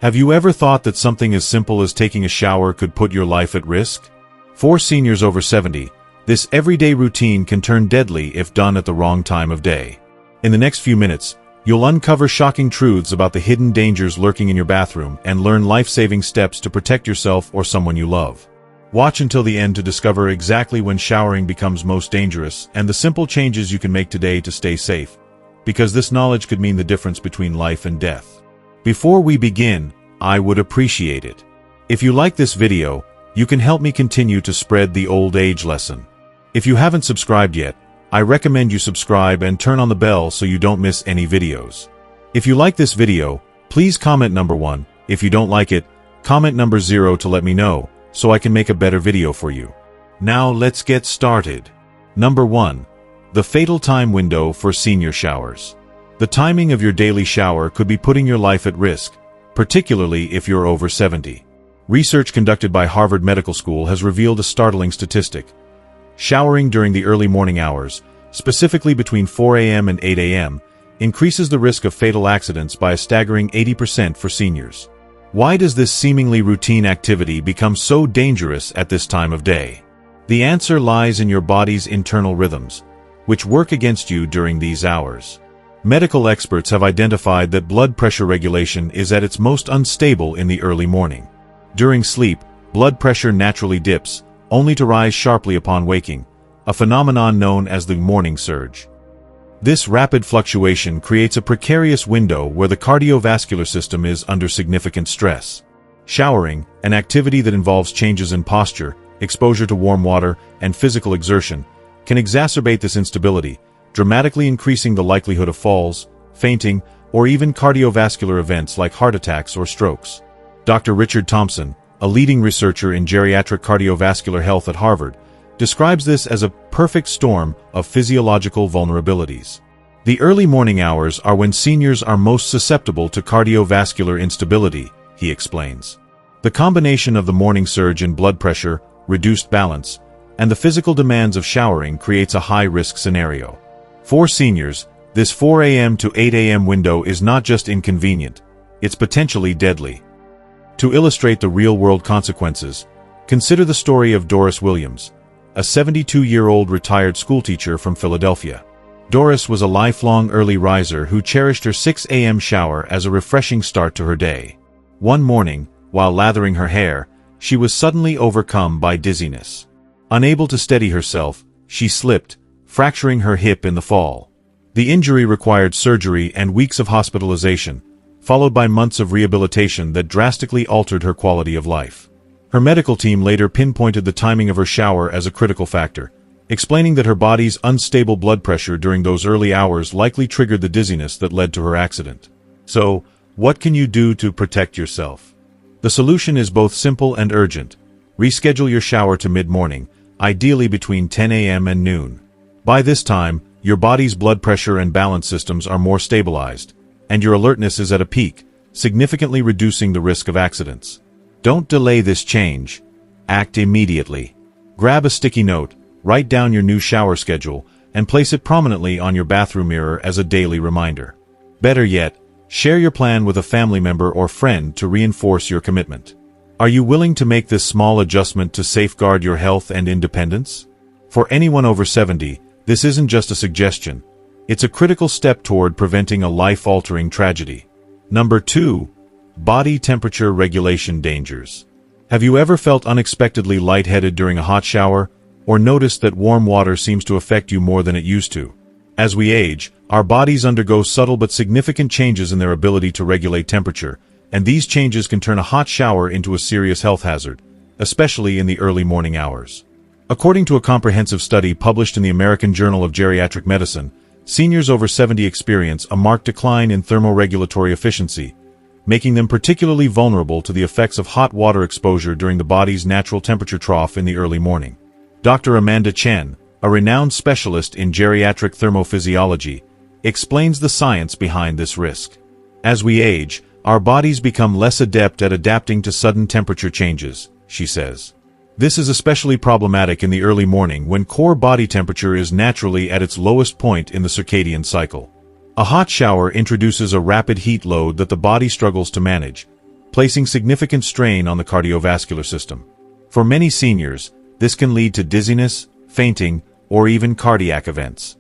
Have you ever thought that something as simple as taking a shower could put your life at risk? For seniors over 70, this everyday routine can turn deadly if done at the wrong time of day. In the next few minutes, you'll uncover shocking truths about the hidden dangers lurking in your bathroom and learn life-saving steps to protect yourself or someone you love. Watch until the end to discover exactly when showering becomes most dangerous and the simple changes you can make today to stay safe, because this knowledge could mean the difference between life and death. Before we begin, I would appreciate it if you like this video. You can help me continue to spread the old age lesson. If you haven't subscribed yet, I recommend you subscribe and turn on the bell so you don't miss any videos. If you like this video, please comment number 1. If you don't like it, comment number 0 to let me know, so I can make a better video for you. Now let's get started. Number 1. The fatal time window for senior showers. The timing of your daily shower could be putting your life at risk, particularly if you're over 70. Research conducted by Harvard Medical School has revealed a startling statistic. Showering during the early morning hours, specifically between 4 a.m. and 8 a.m., increases the risk of fatal accidents by a staggering 80% for seniors. Why does this seemingly routine activity become so dangerous at this time of day? The answer lies in your body's internal rhythms, which work against you during these hours. Medical experts have identified that blood pressure regulation is at its most unstable in the early morning. During sleep, blood pressure naturally dips, only to rise sharply upon waking, a phenomenon known as the morning surge. This rapid fluctuation creates a precarious window where the cardiovascular system is under significant stress. Showering, an activity that involves changes in posture, exposure to warm water, and physical exertion, can exacerbate this instability, dramatically increasing the likelihood of falls, fainting, or even cardiovascular events like heart attacks or strokes. Dr. Richard Thompson, a leading researcher in geriatric cardiovascular health at Harvard, describes this as a perfect storm of physiological vulnerabilities. The early morning hours are when seniors are most susceptible to cardiovascular instability, he explains. The combination of the morning surge in blood pressure, reduced balance, and the physical demands of showering creates a high-risk scenario. For seniors, this 4 a.m. to 8 a.m. window is not just inconvenient, it's potentially deadly. To illustrate the real-world consequences, consider the story of Doris Williams, a 72-year-old retired schoolteacher from Philadelphia. Doris was a lifelong early riser who cherished her 6 a.m. shower as a refreshing start to her day. One morning, while lathering her hair, she was suddenly overcome by dizziness. Unable to steady herself, she slipped, fracturing her hip in the fall. The injury required surgery and weeks of hospitalization, followed by months of rehabilitation that drastically altered her quality of life. Her medical team later pinpointed the timing of her shower as a critical factor, explaining that her body's unstable blood pressure during those early hours likely triggered the dizziness that led to her accident. So, what can you do to protect yourself? The solution is both simple and urgent. Reschedule your shower to mid-morning, ideally between 10 a.m. and noon. By this time, your body's blood pressure and balance systems are more stabilized, and your alertness is at a peak, significantly reducing the risk of accidents. Don't delay this change. Act immediately. Grab a sticky note, write down your new shower schedule, and place it prominently on your bathroom mirror as a daily reminder. Better yet, share your plan with a family member or friend to reinforce your commitment. Are you willing to make this small adjustment to safeguard your health and independence? For anyone over 70, this isn't just a suggestion. It's a critical step toward preventing a life-altering tragedy. Number 2. Body temperature regulation dangers. Have you ever felt unexpectedly lightheaded during a hot shower, or noticed that warm water seems to affect you more than it used to? As we age, our bodies undergo subtle but significant changes in their ability to regulate temperature, and these changes can turn a hot shower into a serious health hazard, especially in the early morning hours. According to a comprehensive study published in the American Journal of Geriatric Medicine, seniors over 70 experience a marked decline in thermoregulatory efficiency, making them particularly vulnerable to the effects of hot water exposure during the body's natural temperature trough in the early morning. Dr. Amanda Chen, a renowned specialist in geriatric thermophysiology, explains the science behind this risk. As we age, our bodies become less adept at adapting to sudden temperature changes, she says. This is especially problematic in the early morning when core body temperature is naturally at its lowest point in the circadian cycle. A hot shower introduces a rapid heat load that the body struggles to manage, placing significant strain on the cardiovascular system. For many seniors, this can lead to dizziness, fainting, or even cardiac events.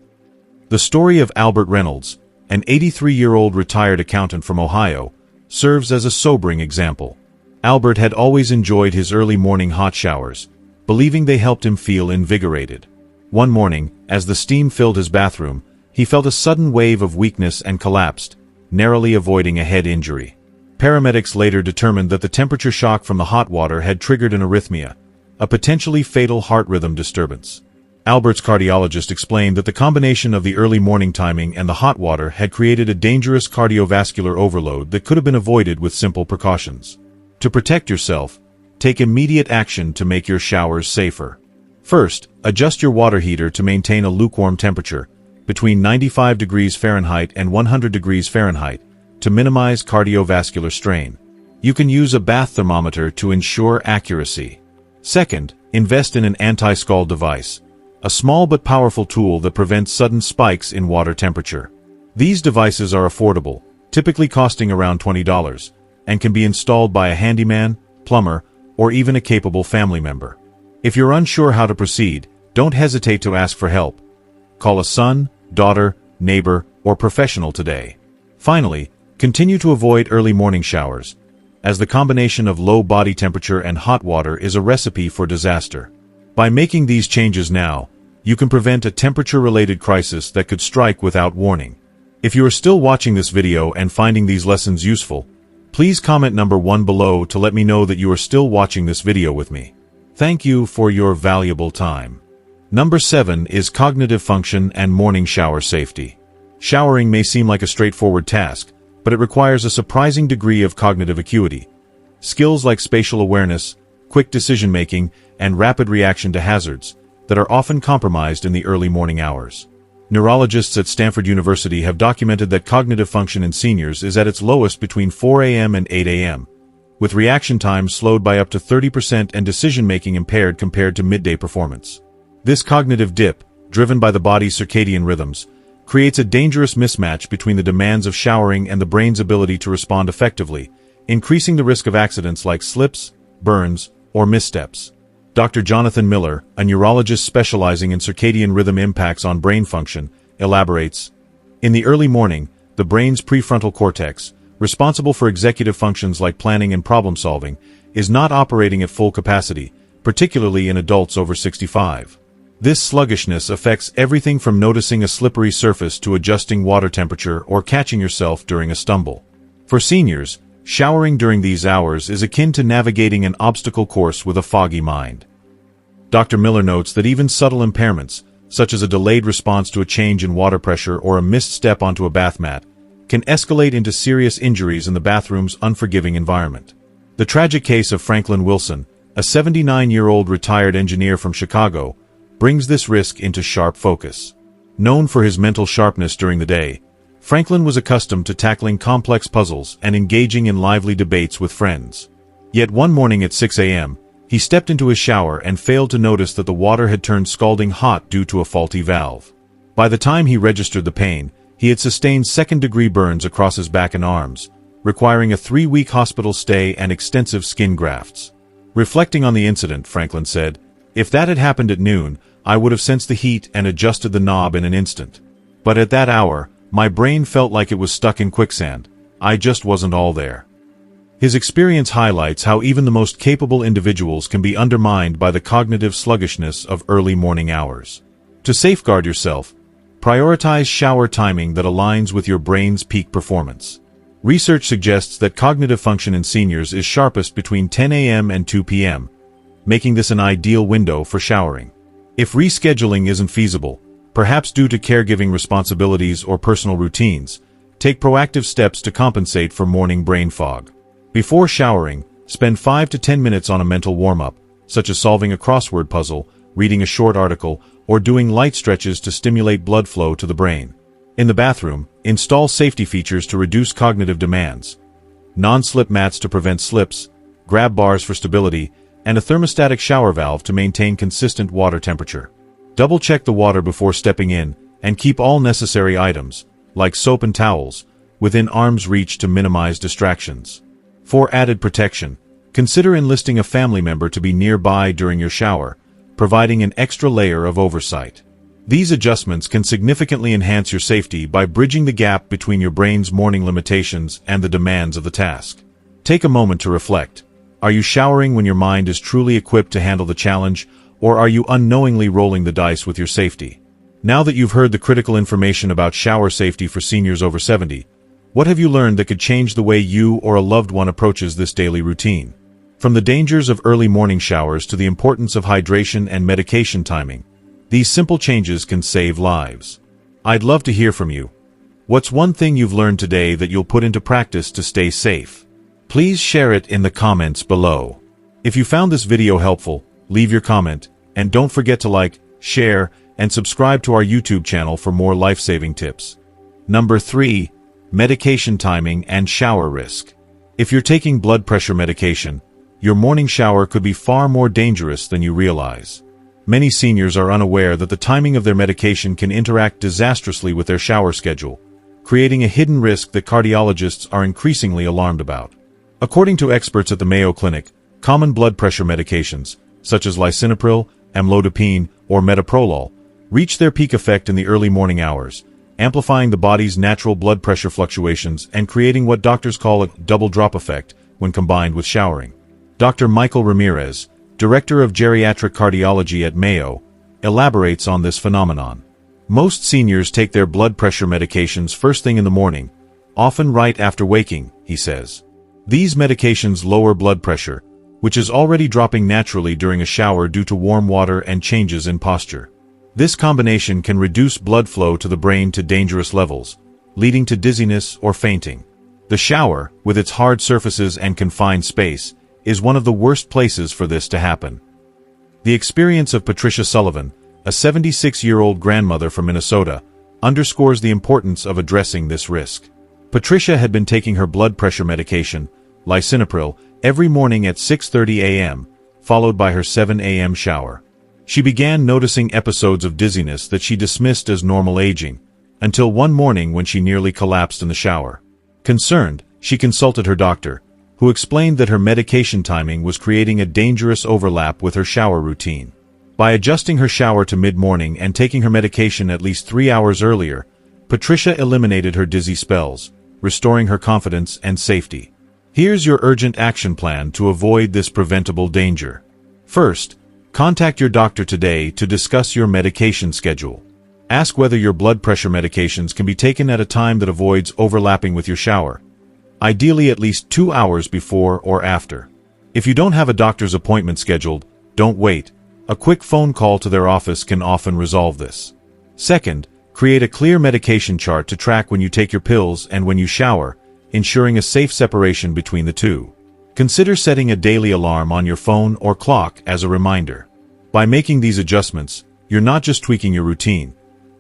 The story of Albert Reynolds, an 83-year-old retired accountant from Ohio, serves as a sobering example. Albert had always enjoyed his early morning hot showers, believing they helped him feel invigorated. One morning, as the steam filled his bathroom, he felt a sudden wave of weakness and collapsed, narrowly avoiding a head injury. Paramedics later determined that the temperature shock from the hot water had triggered an arrhythmia, a potentially fatal heart rhythm disturbance. Albert's cardiologist explained that the combination of the early morning timing and the hot water had created a dangerous cardiovascular overload that could have been avoided with simple precautions. To protect yourself, take immediate action to make your showers safer. First, adjust your water heater to maintain a lukewarm temperature, between 95 degrees Fahrenheit and 100 degrees Fahrenheit, to minimize cardiovascular strain. You can use a bath thermometer to ensure accuracy. Second, invest in an anti-scald device, a small but powerful tool that prevents sudden spikes in water temperature. These devices are affordable, typically costing around $20, and can be installed by a handyman, plumber, or even a capable family member. If you're unsure how to proceed, don't hesitate to ask for help. Call a son, daughter, neighbor, or professional today. Finally, continue to avoid early morning showers, as the combination of low body temperature and hot water is a recipe for disaster. By making these changes now, you can prevent a temperature-related crisis that could strike without warning. If you are still watching this video and finding these lessons useful, please comment number 1 below to let me know that you are still watching this video with me. Thank you for your valuable time. Number 7 is cognitive function and morning shower safety. Showering may seem like a straightforward task, but it requires a surprising degree of cognitive acuity. Skills like spatial awareness, quick decision-making, and rapid reaction to hazards that are often compromised in the early morning hours. Neurologists at Stanford University have documented that cognitive function in seniors is at its lowest between 4 a.m. and 8 a.m., with reaction time slowed by up to 30% and decision-making impaired compared to midday performance. This cognitive dip, driven by the body's circadian rhythms, creates a dangerous mismatch between the demands of showering and the brain's ability to respond effectively, increasing the risk of accidents like slips, burns, or missteps. Dr. Jonathan Miller, a neurologist specializing in circadian rhythm impacts on brain function, elaborates, "In the early morning, the brain's prefrontal cortex, responsible for executive functions like planning and problem-solving, is not operating at full capacity, particularly in adults over 65. This sluggishness affects everything from noticing a slippery surface to adjusting water temperature or catching yourself during a stumble. For seniors, showering during these hours is akin to navigating an obstacle course with a foggy mind." Dr. Miller notes that even subtle impairments, such as a delayed response to a change in water pressure or a missed step onto a bath mat, can escalate into serious injuries in the bathroom's unforgiving environment. The tragic case of Franklin Wilson, a 79-year-old retired engineer from Chicago, brings this risk into sharp focus. Known for his mental sharpness during the day, Franklin was accustomed to tackling complex puzzles and engaging in lively debates with friends. Yet one morning at 6 a.m., he stepped into his shower and failed to notice that the water had turned scalding hot due to a faulty valve. By the time he registered the pain, he had sustained second-degree burns across his back and arms, requiring a 3-week hospital stay and extensive skin grafts. Reflecting on the incident, Franklin said, "If that had happened at noon, I would have sensed the heat and adjusted the knob in an instant. But at that hour, my brain felt like it was stuck in quicksand. I just wasn't all there." His experience highlights how even the most capable individuals can be undermined by the cognitive sluggishness of early morning hours. To safeguard yourself, prioritize shower timing that aligns with your brain's peak performance. Research suggests that cognitive function in seniors is sharpest between 10 a.m. and 2 p.m., making this an ideal window for showering. If rescheduling isn't feasible, perhaps due to caregiving responsibilities or personal routines, take proactive steps to compensate for morning brain fog. Before showering, spend 5 to 10 minutes on a mental warm-up, such as solving a crossword puzzle, reading a short article, or doing light stretches to stimulate blood flow to the brain. In the bathroom, install safety features to reduce cognitive demands. Non-slip mats to prevent slips, grab bars for stability, and a thermostatic shower valve to maintain consistent water temperature. Double-check the water before stepping in, and keep all necessary items, like soap and towels, within arm's reach to minimize distractions. For added protection, consider enlisting a family member to be nearby during your shower, providing an extra layer of oversight. These adjustments can significantly enhance your safety by bridging the gap between your brain's morning limitations and the demands of the task. Take a moment to reflect. Are you showering when your mind is truly equipped to handle the challenge, or are you unknowingly rolling the dice with your safety? Now that you've heard the critical information about shower safety for seniors over 70, what have you learned that could change the way you or a loved one approaches this daily routine? From the dangers of early morning showers to the importance of hydration and medication timing, these simple changes can save lives. I'd love to hear from you. What's one thing you've learned today that you'll put into practice to stay safe? Please share it in the comments below. If you found this video helpful, leave your comment, and don't forget to like, share, and subscribe to our YouTube channel for more life-saving tips. Number 3. Medication timing and shower risk. If you're taking blood pressure medication, your morning shower could be far more dangerous than you realize. Many seniors are unaware that the timing of their medication can interact disastrously with their shower schedule, creating a hidden risk that cardiologists are increasingly alarmed about. According to experts at the Mayo Clinic, common blood pressure medications, such as lisinopril, amlodipine, or metoprolol, reach their peak effect in the early morning hours, amplifying the body's natural blood pressure fluctuations and creating what doctors call a double drop effect when combined with showering. Dr. Michael Ramirez, Director of Geriatric Cardiology at Mayo, elaborates on this phenomenon. Most seniors take their blood pressure medications first thing in the morning, often right after waking, he says. These medications lower blood pressure, which is already dropping naturally during a shower due to warm water and changes in posture. This combination can reduce blood flow to the brain to dangerous levels, leading to dizziness or fainting. The shower, with its hard surfaces and confined space, is one of the worst places for this to happen. The experience of Patricia Sullivan, a 76-year-old grandmother from Minnesota, underscores the importance of addressing this risk. Patricia had been taking her blood pressure medication, lisinopril, every morning at 6:30 a.m., followed by her 7 a.m. shower. She began noticing episodes of dizziness that she dismissed as normal aging, until one morning when she nearly collapsed in the shower. Concerned, she consulted her doctor, who explained that her medication timing was creating a dangerous overlap with her shower routine. By adjusting her shower to mid-morning and taking her medication at least 3 hours earlier, Patricia eliminated her dizzy spells, restoring her confidence and safety. Here's your urgent action plan to avoid this preventable danger. First, contact your doctor today to discuss your medication schedule. Ask whether your blood pressure medications can be taken at a time that avoids overlapping with your shower, ideally at least 2 hours before or after. If you don't have a doctor's appointment scheduled, don't wait. A quick phone call to their office can often resolve this. Second, create a clear medication chart to track when you take your pills and when you shower, ensuring a safe separation between the two. Consider setting a daily alarm on your phone or clock as a reminder. By making these adjustments, you're not just tweaking your routine.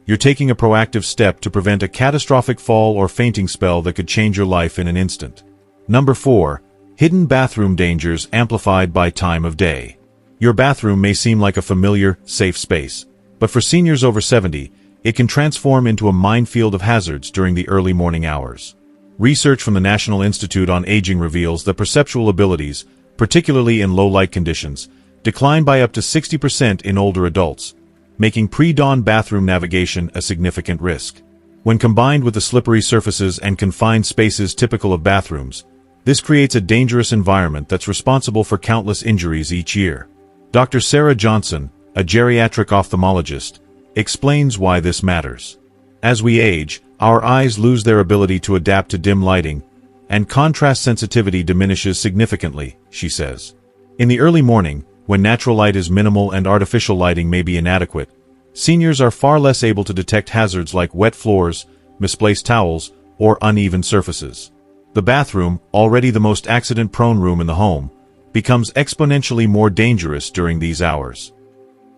You're taking a proactive step to prevent a catastrophic fall or fainting spell that could change your life in an instant. Number 4. Hidden bathroom dangers amplified by time of day. Your bathroom may seem like a familiar, safe space, but for seniors over 70, it can transform into a minefield of hazards during the early morning hours. Research from the National Institute on Aging reveals that perceptual abilities, particularly in low-light conditions, decline by up to 60% in older adults, making pre-dawn bathroom navigation a significant risk. When combined with the slippery surfaces and confined spaces typical of bathrooms, this creates a dangerous environment that's responsible for countless injuries each year. Dr. Sarah Johnson, a geriatric ophthalmologist, explains why this matters. As we age, our eyes lose their ability to adapt to dim lighting, and contrast sensitivity diminishes significantly, she says. In the early morning, when natural light is minimal and artificial lighting may be inadequate, seniors are far less able to detect hazards like wet floors, misplaced towels, or uneven surfaces. The bathroom, already the most accident-prone room in the home, becomes exponentially more dangerous during these hours.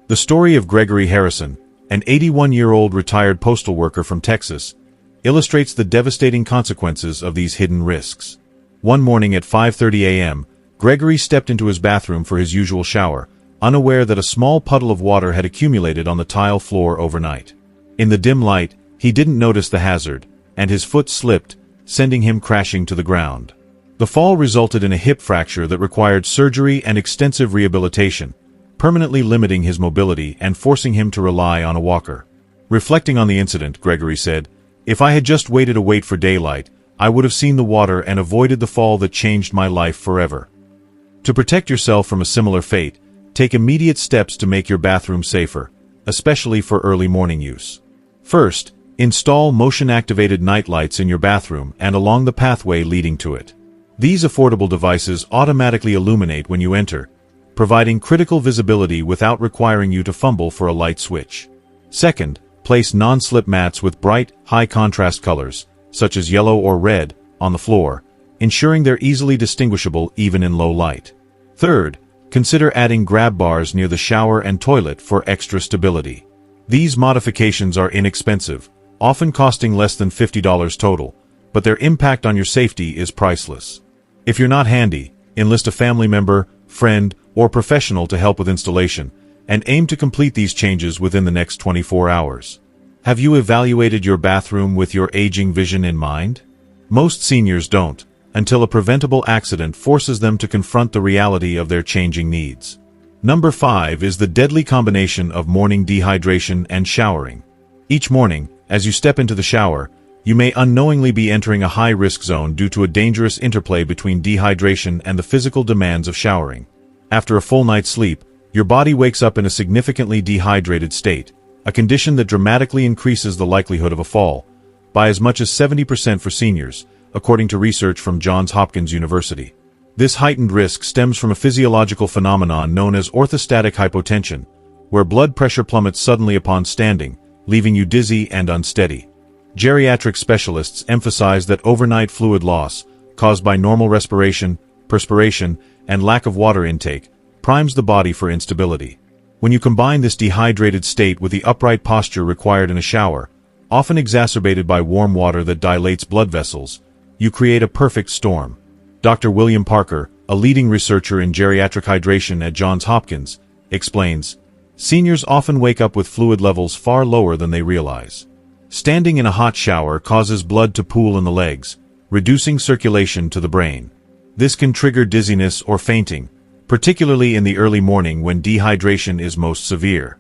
The story of Gregory Harrison, an 81-year-old retired postal worker from Texas, illustrates the devastating consequences of these hidden risks. One morning at 5:30 a.m., Gregory stepped into his bathroom for his usual shower, unaware that a small puddle of water had accumulated on the tile floor overnight. In the dim light, he didn't notice the hazard, and his foot slipped, sending him crashing to the ground. The fall resulted in a hip fracture that required surgery and extensive rehabilitation, permanently limiting his mobility and forcing him to rely on a walker. Reflecting on the incident, Gregory said, "If I had just waited to wait for daylight, I would have seen the water and avoided the fall that changed my life forever." To protect yourself from a similar fate, take immediate steps to make your bathroom safer, especially for early morning use. First, install motion-activated night lights in your bathroom and along the pathway leading to it. These affordable devices automatically illuminate when you enter, providing critical visibility without requiring you to fumble for a light switch. Second, place non-slip mats with bright, high-contrast colors, such as yellow or red, on the floor, ensuring they're easily distinguishable even in low light. Third, consider adding grab bars near the shower and toilet for extra stability. These modifications are inexpensive, often costing less than $50 total, but their impact on your safety is priceless. If you're not handy, enlist a family member, friend, or professional to help with installation, and aim to complete these changes within the next 24 hours. Have you evaluated your bathroom with your aging vision in mind? Most seniors don't, until a preventable accident forces them to confront the reality of their changing needs. Number 5 is the deadly combination of morning dehydration and showering. Each morning, as you step into the shower, you may unknowingly be entering a high-risk zone due to a dangerous interplay between dehydration and the physical demands of showering. After a full night's sleep, your body wakes up in a significantly dehydrated state, a condition that dramatically increases the likelihood of a fall, by as much as 70% for seniors, according to research from Johns Hopkins University. This heightened risk stems from a physiological phenomenon known as orthostatic hypotension, where blood pressure plummets suddenly upon standing, leaving you dizzy and unsteady. Geriatric specialists emphasize that overnight fluid loss, caused by normal respiration, perspiration, and lack of water intake, primes the body for instability. When you combine this dehydrated state with the upright posture required in a shower, often exacerbated by warm water that dilates blood vessels, you create a perfect storm. Dr. William Parker, a leading researcher in geriatric hydration at Johns Hopkins, explains, "Seniors often wake up with fluid levels far lower than they realize. Standing in a hot shower causes blood to pool in the legs, reducing circulation to the brain. This can trigger dizziness or fainting, particularly in the early morning when dehydration is most severe."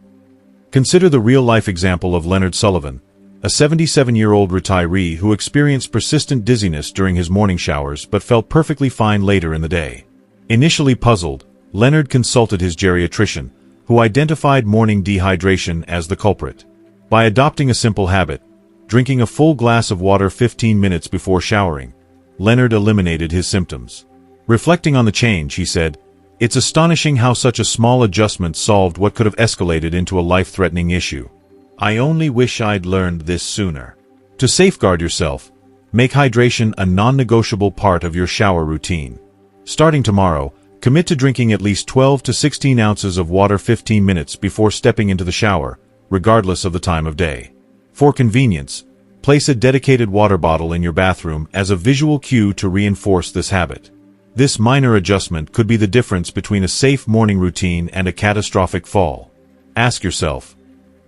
Consider the real-life example of Leonard Sullivan, a 77-year-old retiree who experienced persistent dizziness during his morning showers but felt perfectly fine later in the day. Initially puzzled, Leonard consulted his geriatrician, who identified morning dehydration as the culprit. By adopting a simple habit, drinking a full glass of water 15 minutes before showering, Leonard eliminated his symptoms. Reflecting on the change, he said, "It's astonishing how such a small adjustment solved what could have escalated into a life-threatening issue. I only wish I'd learned this sooner." To safeguard yourself, make hydration a non-negotiable part of your shower routine. Starting tomorrow, commit to drinking at least 12 to 16 ounces of water 15 minutes before stepping into the shower, regardless of the time of day. For convenience, place a dedicated water bottle in your bathroom as a visual cue to reinforce this habit. This minor adjustment could be the difference between a safe morning routine and a catastrophic fall. Ask yourself,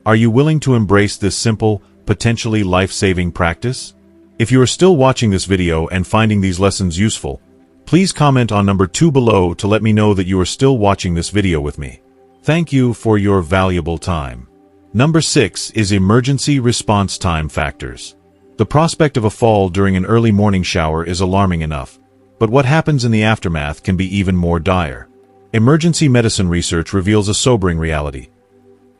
are you willing to embrace this simple, potentially life-saving practice? If you are still watching this video and finding these lessons useful, please comment on number 2 below to let me know that you are still watching this video with me. Thank you for your valuable time. Number 6 is emergency response time factors. The prospect of a fall during an early morning shower is alarming enough, but what happens in the aftermath can be even more dire. Emergency medicine research reveals a sobering reality.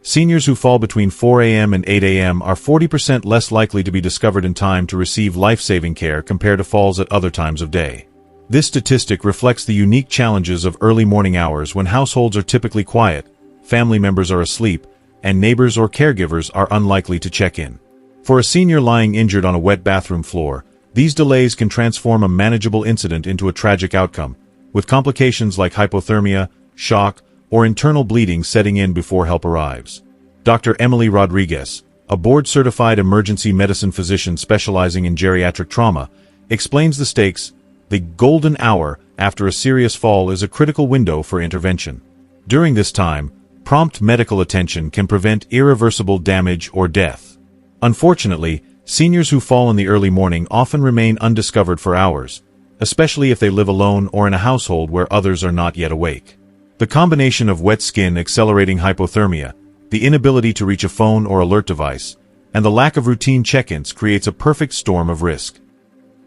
Seniors who fall between 4 a.m. and 8 a.m. are 40% less likely to be discovered in time to receive life-saving care compared to falls at other times of day. This statistic reflects the unique challenges of early morning hours when households are typically quiet, family members are asleep, and neighbors or caregivers are unlikely to check in. For a senior lying injured on a wet bathroom floor, these delays can transform a manageable incident into a tragic outcome, with complications like hypothermia, shock, or internal bleeding setting in before help arrives. Dr. Emily Rodriguez, a board-certified emergency medicine physician specializing in geriatric trauma, explains the stakes. The golden hour after a serious fall is a critical window for intervention. During this time, prompt medical attention can prevent irreversible damage or death. Unfortunately, seniors who fall in the early morning often remain undiscovered for hours, especially if they live alone or in a household where others are not yet awake. The combination of wet skin accelerating hypothermia, the inability to reach a phone or alert device, and the lack of routine check-ins creates a perfect storm of risk.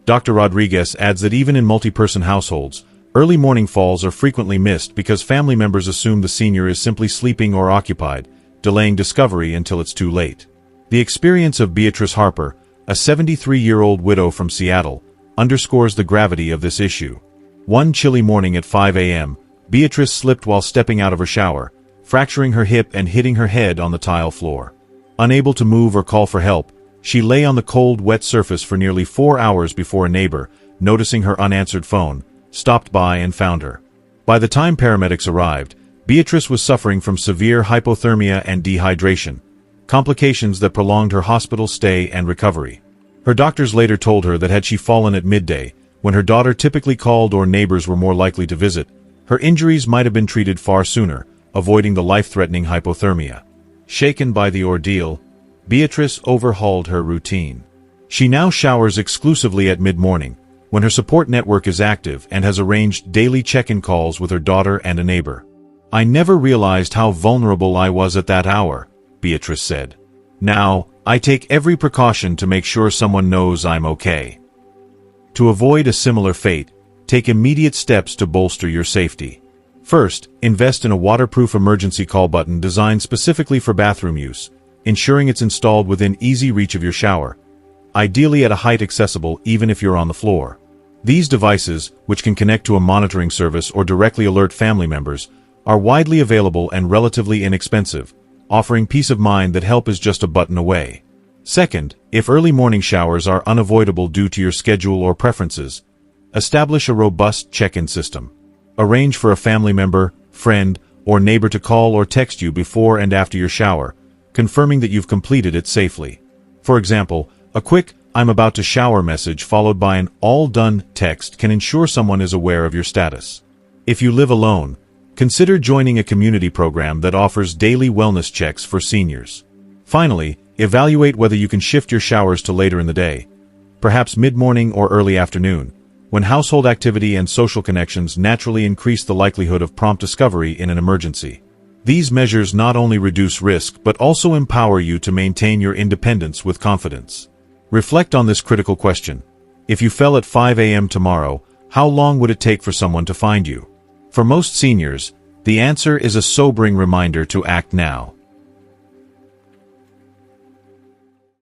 Dr. Rodriguez adds that even in multi-person households, early morning falls are frequently missed because family members assume the senior is simply sleeping or occupied, delaying discovery until it's too late. The experience of Beatrice Harper, a 73-year-old widow from Seattle, underscores the gravity of this issue. One chilly morning at 5 a.m., Beatrice slipped while stepping out of her shower, fracturing her hip and hitting her head on the tile floor. Unable to move or call for help, she lay on the cold, wet surface for nearly 4 hours before a neighbor, noticing her unanswered phone, stopped by and found her. By the time paramedics arrived, Beatrice was suffering from severe hypothermia and dehydration, complications that prolonged her hospital stay and recovery. Her doctors later told her that had she fallen at midday, when her daughter typically called or neighbors were more likely to visit, her injuries might have been treated far sooner, avoiding the life-threatening hypothermia. Shaken by the ordeal, Beatrice overhauled her routine. She now showers exclusively at mid-morning, when her support network is active, and has arranged daily check-in calls with her daughter and a neighbor. "I never realized how vulnerable I was at that hour," Beatrice said. "Now, I take every precaution to make sure someone knows I'm okay." To avoid a similar fate, take immediate steps to bolster your safety. First, invest in a waterproof emergency call button designed specifically for bathroom use, ensuring it's installed within easy reach of your shower, ideally at a height accessible even if you're on the floor. These devices, which can connect to a monitoring service or directly alert family members, are widely available and relatively inexpensive, offering peace of mind that help is just a button away. Second, if early morning showers are unavoidable due to your schedule or preferences, establish a robust check-in system. Arrange for a family member, friend, or neighbor to call or text you before and after your shower, confirming that you've completed it safely. For example, a quick "I'm about to shower" message followed by an "all done" text can ensure someone is aware of your status. If you live alone, consider joining a community program that offers daily wellness checks for seniors. Finally, evaluate whether you can shift your showers to later in the day, perhaps mid-morning or early afternoon, when household activity and social connections naturally increase the likelihood of prompt discovery in an emergency. These measures not only reduce risk but also empower you to maintain your independence with confidence. Reflect on this critical question. If you fell at 5 a.m. tomorrow, how long would it take for someone to find you? For most seniors, the answer is a sobering reminder to act now.